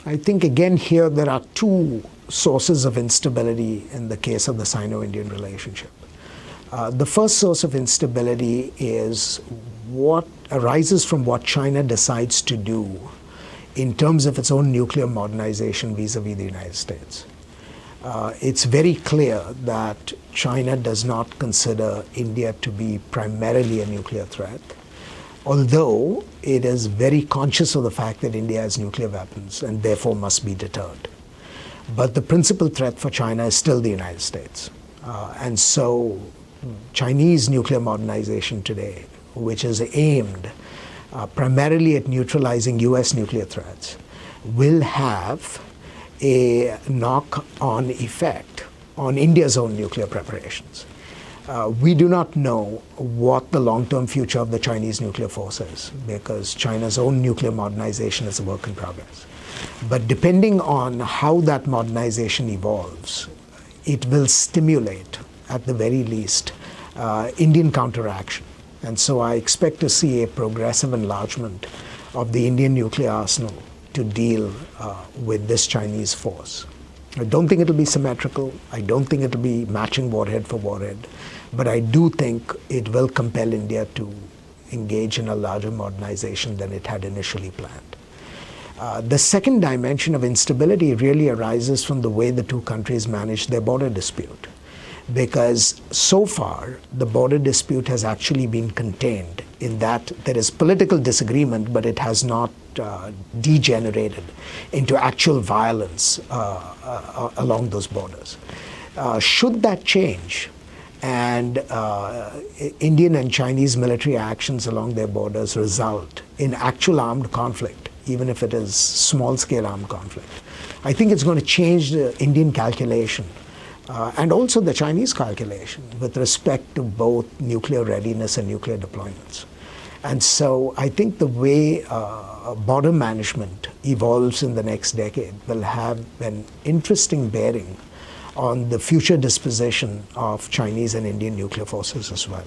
I think again here there are two sources of instability in the case of the Sino-Indian relationship. The first source of instability is what arises from what China decides to do in terms of its own nuclear modernization vis-a-vis the United States. It's very clear that China does not consider India to be primarily a nuclear threat, although it is very conscious of the fact that India has nuclear weapons and therefore must be deterred. But the principal threat for China is still the United States. And so Chinese nuclear modernization today, which is aimed primarily at neutralizing US nuclear threats, will have a knock-on effect on India's own nuclear preparations. We do not know what the long-term future of the Chinese nuclear force is, because China's own nuclear modernization is a work in progress. But depending on how that modernization evolves, it will stimulate, at the very least, Indian counteraction. And so I expect to see a progressive enlargement of the Indian nuclear arsenal to deal with this Chinese force. I don't think it'll be symmetrical. I don't think it'll be matching warhead for warhead. But I do think it will compel India to engage in a larger modernization than it had initially planned. The second dimension of instability really arises from the way the two countries manage their border dispute. Because so far, the border dispute has actually been contained in that there is political disagreement, but it has not degenerated into actual violence along those borders. Should that change, and Indian and Chinese military actions along their borders result in actual armed conflict, even if it is small-scale armed conflict, I think it's going to change the Indian calculation and also the Chinese calculation with respect to both nuclear readiness and nuclear deployments. And so I think the way border management evolves in the next decade will have an interesting bearing on the future disposition of Chinese and Indian nuclear forces as well.